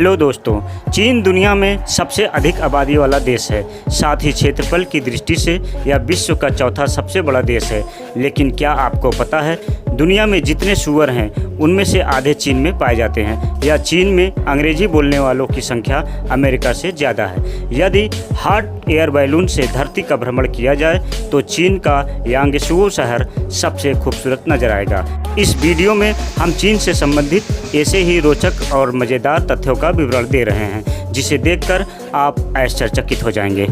Hello दोस्तों, चीन दुनिया में सबसे अधिक आबादी वाला देश है। साथ ही क्षेत्रफल की दृष्टि से यह विश्व का चौथा सबसे बड़ा देश है। लेकिन क्या आपको पता है, दुनिया में जितने सूअर हैं उनमें से आधे चीन में पाए जाते हैं। या चीन में अंग्रेजी बोलने वालों की संख्या अमेरिका से ज़्यादा है। यदि हॉट एयर बैलून से धरती का भ्रमण किया जाए तो चीन का यांगसू शहर सबसे खूबसूरत नजर आएगा। इस वीडियो में हम चीन से संबंधित ऐसे ही रोचक और मज़ेदार तथ्यों का विवरण दे रहे हैं, जिसे देखकर आप आश्चर्यचकित हो जाएंगे।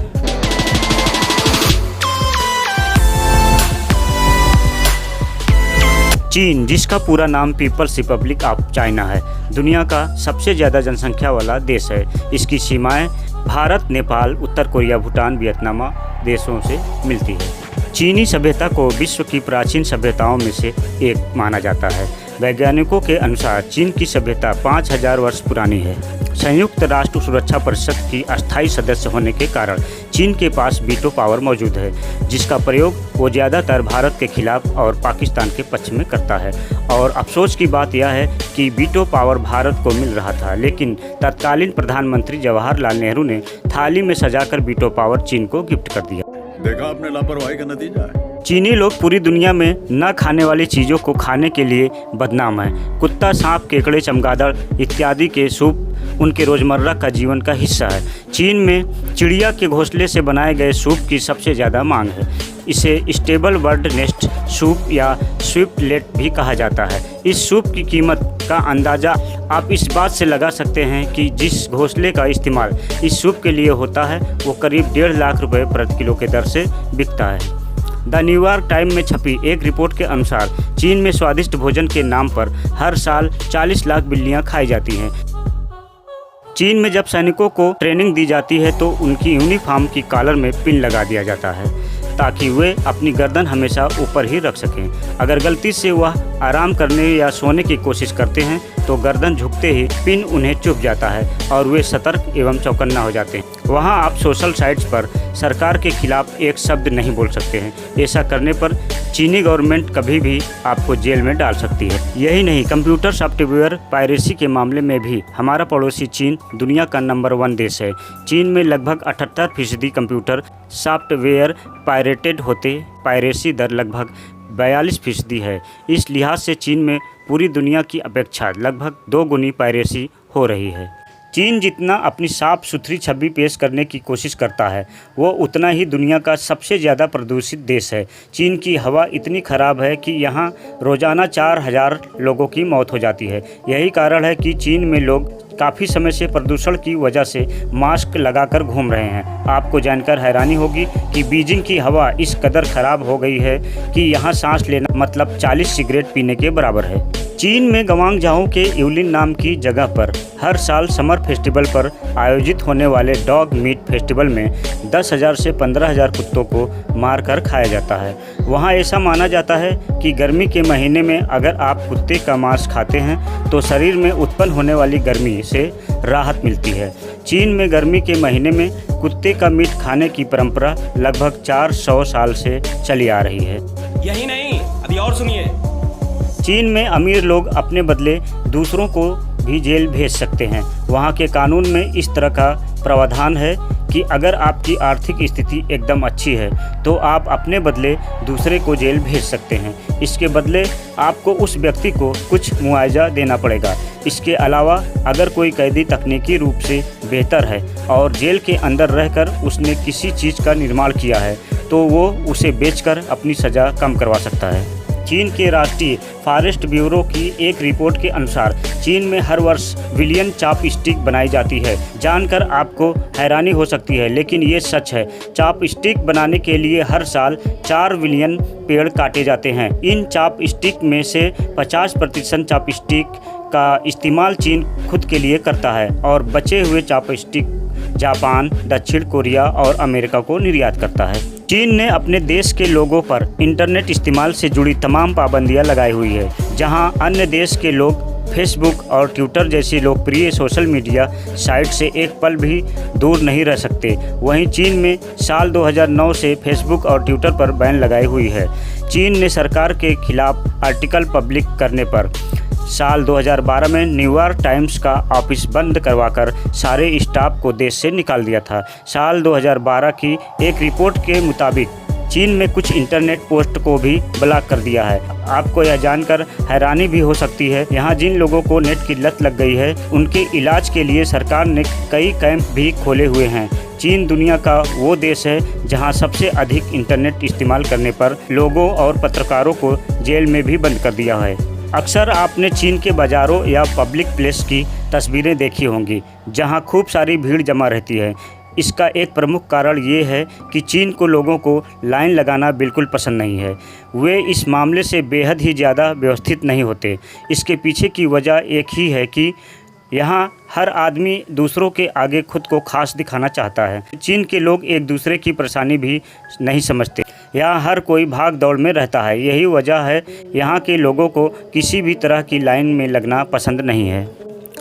चीन, जिसका पूरा नाम पीपल्स रिपब्लिक ऑफ चाइना है, दुनिया का सबसे ज़्यादा जनसंख्या वाला देश है। इसकी सीमाएं भारत, नेपाल, उत्तर कोरिया, भूटान, वियतनाम देशों से मिलती है। चीनी सभ्यता को विश्व की प्राचीन सभ्यताओं में से एक माना जाता है। वैज्ञानिकों के अनुसार चीन की सभ्यता 5000 वर्ष पुरानी है। संयुक्त राष्ट्र सुरक्षा परिषद की अस्थायी सदस्य होने के कारण चीन के पास वीटो पावर मौजूद है, जिसका प्रयोग वो ज़्यादातर भारत के खिलाफ और पाकिस्तान के पक्ष में करता है। और अफसोस की बात यह है कि वीटो पावर भारत को मिल रहा था, लेकिन तत्कालीन प्रधानमंत्री जवाहरलाल नेहरू ने थाली में सजाकर वीटो पावर चीन को गिफ्ट कर दिया। देखा आपने लापरवाही का नतीजा है। चीनी लोग पूरी दुनिया में न खाने वाली चीज़ों को खाने के लिए बदनाम हैं। कुत्ता, सांप, केकड़े, चमगादड़ इत्यादि के सूप उनके रोज़मर्रा का जीवन का हिस्सा है। चीन में चिड़िया के घोंसले से बनाए गए सूप की सबसे ज़्यादा मांग है। इसे स्टेबल बर्ड नेस्ट सूप या स्विफ्टलेट भी कहा जाता है। इस सूप की कीमत का अंदाज़ा आप इस बात से लगा सकते हैं कि जिस घोंसले का इस्तेमाल इस सूप के लिए होता है वो करीब 1.5 लाख रुपए प्रति किलो के दर से बिकता है। द न्यूयॉर्क टाइम में छपी एक रिपोर्ट के अनुसार चीन में स्वादिष्ट भोजन के नाम पर हर साल 40 लाख बिल्लियां खाई जाती हैं। चीन में जब सैनिकों को ट्रेनिंग दी जाती है तो उनकी यूनिफॉर्म की कॉलर में पिन लगा दिया जाता है, ताकि वे अपनी गर्दन हमेशा ऊपर ही रख सकें। अगर गलती से वह आराम करने या सोने की कोशिश करते हैं तो गर्दन झुकते ही पिन उन्हें चुभ जाता है और वे सतर्क एवं चौकन्ना हो जाते हैं। वहाँ आप सोशल साइट्स पर सरकार के खिलाफ एक शब्द नहीं बोल सकते हैं। ऐसा करने पर चीनी गवर्नमेंट कभी भी आपको जेल में डाल सकती है। यही नहीं, कंप्यूटर सॉफ्टवेयर पायरेसी के मामले में भी हमारा पड़ोसी चीन दुनिया का नंबर 1 देश है। चीन में लगभग 78% कंप्यूटर सॉफ्टवेयर पायरेटेड होते, पायरेसी दर लगभग 42% है। इस लिहाज से चीन में पूरी दुनिया की अपेक्षा लगभग 2 गुनी पायरेसी हो रही है। चीन जितना अपनी साफ सुथरी छवि पेश करने की कोशिश करता है, वो उतना ही दुनिया का सबसे ज़्यादा प्रदूषित देश है। चीन की हवा इतनी खराब है कि यहाँ रोज़ाना 4000 लोगों की मौत हो जाती है। यही कारण है कि चीन में लोग काफ़ी समय से प्रदूषण की वजह से मास्क लगाकर घूम रहे हैं। आपको जानकर हैरानी होगी कि बीजिंग की हवा इस कदर खराब हो गई है कि यहाँ सांस लेना मतलब 40 सिगरेट पीने के बराबर है। चीन में गवांगझाओ के यूलिन नाम की जगह पर हर साल समर फेस्टिवल पर आयोजित होने वाले डॉग मीट फेस्टिवल में 10,000 से 15,000 कुत्तों को मारकर खाया जाता है। वहाँ ऐसा माना जाता है कि गर्मी के महीने में अगर आप कुत्ते का मांस खाते हैं तो शरीर में उत्पन्न होने वाली गर्मी से राहत मिलती है। चीन में गर्मी के महीने में कुत्ते का मीट खाने की परंपरा लगभग 400 साल से चली आ रही है। यही नहीं, अभी और सुनिए। चीन में अमीर लोग अपने बदले दूसरों को भी जेल भेज सकते हैं। वहाँ के कानून में इस तरह का प्रावधान है कि अगर आपकी आर्थिक स्थिति एकदम अच्छी है तो आप अपने बदले दूसरे को जेल भेज सकते हैं। इसके बदले आपको उस व्यक्ति को कुछ मुआवजा देना पड़ेगा। इसके अलावा अगर कोई कैदी तकनीकी रूप से बेहतर है और जेल के अंदर रहकर उसने किसी चीज़ का निर्माण किया है तो वो उसे बेचकर अपनी सज़ा कम करवा सकता है। चीन के राष्ट्रीय फॉरेस्ट ब्यूरो की एक रिपोर्ट के अनुसार चीन में हर वर्ष बिलियन चॉपस्टिक बनाई जाती है। जानकर आपको हैरानी हो सकती है, लेकिन ये सच है। चॉपस्टिक बनाने के लिए हर साल 4 बिलियन पेड़ काटे जाते हैं। इन चॉपस्टिक में से 50% चॉपस्टिक का इस्तेमाल चीन खुद के लिए करता है और बचे हुए चॉपस्टिक जापान, दक्षिण कोरिया और अमेरिका को निर्यात करता है। चीन ने अपने देश के लोगों पर इंटरनेट इस्तेमाल से जुड़ी तमाम पाबंदियां लगाई हुई है। जहां अन्य देश के लोग फेसबुक और ट्विटर जैसी लोकप्रिय सोशल मीडिया साइट से एक पल भी दूर नहीं रह सकते, वहीं चीन में साल 2009 से फेसबुक और ट्विटर पर बैन लगाई हुई है। चीन ने सरकार के खिलाफ आर्टिकल पब्लिक करने पर साल 2012 में न्यूयॉर्क टाइम्स का ऑफिस बंद करवाकर सारे स्टाफ को देश से निकाल दिया था। साल 2012 की एक रिपोर्ट के मुताबिक चीन में कुछ इंटरनेट पोस्ट को भी ब्लॉक कर दिया है। आपको यह जानकर हैरानी भी हो सकती है, यहाँ जिन लोगों को नेट की लत लग गई है उनके इलाज के लिए सरकार ने कई कैंप भी खोले हुए हैं। चीन दुनिया का वो देश है जहां सबसे अधिक इंटरनेट इस्तेमाल करने पर लोगों और पत्रकारों को जेल में भी बंद कर दिया है। अक्सर आपने चीन के बाज़ारों या पब्लिक प्लेस की तस्वीरें देखी होंगी जहां खूब सारी भीड़ जमा रहती है। इसका एक प्रमुख कारण ये है कि चीन को लोगों को लाइन लगाना बिल्कुल पसंद नहीं है। वे इस मामले से बेहद ही ज़्यादा व्यवस्थित नहीं होते। इसके पीछे की वजह एक ही है कि यहाँ हर आदमी दूसरों के आगे खुद को खास दिखाना चाहता है। चीन के लोग एक दूसरे की परेशानी भी नहीं समझते। यहाँ हर कोई भाग दौड़ में रहता है। यही वजह है यहाँ के लोगों को किसी भी तरह की लाइन में लगना पसंद नहीं है।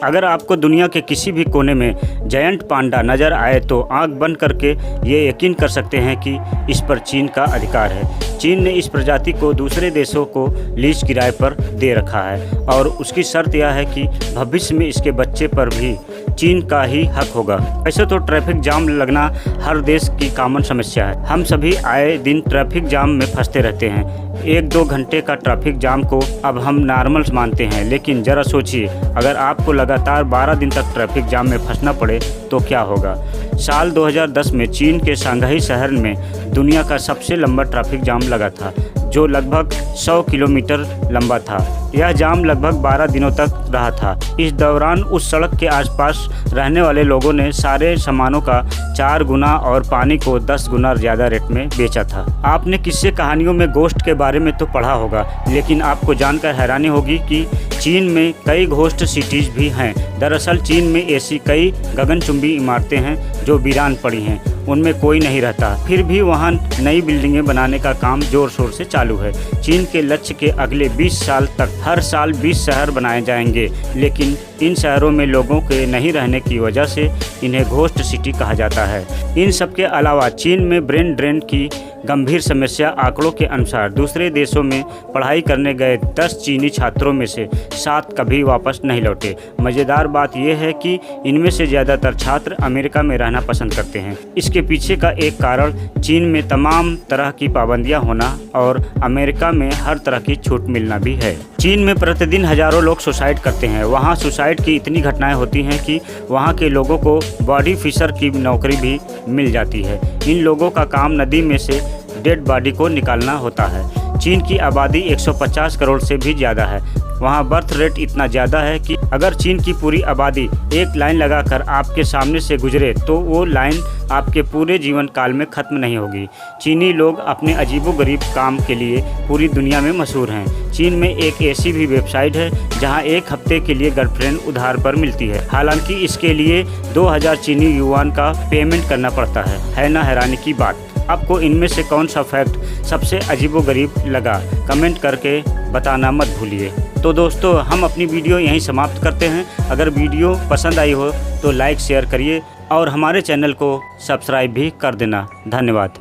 अगर आपको दुनिया के किसी भी कोने में जायंट पांडा नज़र आए तो आंख बंद करके ये यकीन कर सकते हैं कि इस पर चीन का अधिकार है। चीन ने इस प्रजाति को दूसरे देशों को लीज किराए पर दे रखा है और उसकी शर्त यह है कि भविष्य में इसके बच्चे पर भी चीन का ही हक होगा। ऐसे तो ट्रैफिक जाम लगना हर देश की कॉमन समस्या है। हम सभी आए दिन ट्रैफिक जाम में फंसते रहते हैं। 1-2 घंटे का ट्रैफिक जाम को अब हम नॉर्मल मानते हैं, लेकिन ज़रा सोचिए अगर आपको लगातार 12 दिन तक ट्रैफिक जाम में फंसना पड़े तो क्या होगा। साल 2010 में चीन के शंघाई शहर में दुनिया का सबसे लंबा ट्रैफिक जाम लगा था, जो लगभग 100 किलोमीटर लंबा था। यह जाम लगभग 12 दिनों तक रहा था। इस दौरान उस सड़क के आसपास रहने वाले लोगों ने सारे सामानों का 4 गुना और पानी को 10 गुना ज़्यादा रेट में बेचा था। आपने किस्से कहानियों में घोस्ट के बारे में तो पढ़ा होगा, लेकिन आपको जानकर हैरानी होगी कि चीन में कई घोस्ट सिटीज़ भी हैं। दरअसल चीन में ऐसी कई गगनचुंबी इमारतें हैं जो वीरान पड़ी हैं, उनमें कोई नहीं रहता, फिर भी वहाँ नई बिल्डिंगें बनाने का काम जोर शोर से चालू है। चीन के लक्ष्य के अगले 20 साल तक हर साल 20 शहर बनाए जाएंगे, लेकिन इन शहरों में लोगों के नहीं रहने की वजह से इन्हें घोस्ट सिटी कहा जाता है। इन सब के अलावा चीन में ब्रेन ड्रेन की गंभीर समस्या। आंकड़ों के अनुसार दूसरे देशों में पढ़ाई करने गए 10 चीनी छात्रों में से 7 कभी वापस नहीं लौटे। मज़ेदार बात यह है कि इनमें से ज़्यादातर छात्र अमेरिका में रहना पसंद करते हैं। इसके पीछे का एक कारण चीन में तमाम तरह की पाबंदियां होना और अमेरिका में हर तरह की छूट मिलना भी है। चीन में प्रतिदिन हज़ारों लोग सुसाइड करते हैं। वहाँ सुसाइड की इतनी घटनाएं होती हैं कि वहाँ के लोगों को बॉडी फिशर की नौकरी भी मिल जाती है। इन लोगों का काम नदी में से डेड बॉडी को निकालना होता है। चीन की आबादी 150 करोड़ से भी ज़्यादा है। वहाँ बर्थ रेट इतना ज़्यादा है कि अगर चीन की पूरी आबादी एक लाइन लगाकर आपके सामने से गुजरे तो वो लाइन आपके पूरे जीवन काल में ख़त्म नहीं होगी। चीनी लोग अपने अजीबोगरीब काम के लिए पूरी दुनिया में मशहूर हैं। चीन में एक ऐसी भी वेबसाइट है जहां 1 हफ्ते के लिए गर्लफ्रेंड उधार पर मिलती है। हालांकि इसके लिए 2000 चीनी युआन का पेमेंट करना पड़ता है ना हैरानी की बात। आपको इनमें से कौन सा फैक्ट सबसे अजीबोगरीब लगा, कमेंट करके बताना मत भूलिए। तो दोस्तों, हम अपनी वीडियो यहीं समाप्त करते हैं। अगर वीडियो पसंद आई हो तो लाइक शेयर करिए और हमारे चैनल को सब्सक्राइब भी कर देना। धन्यवाद।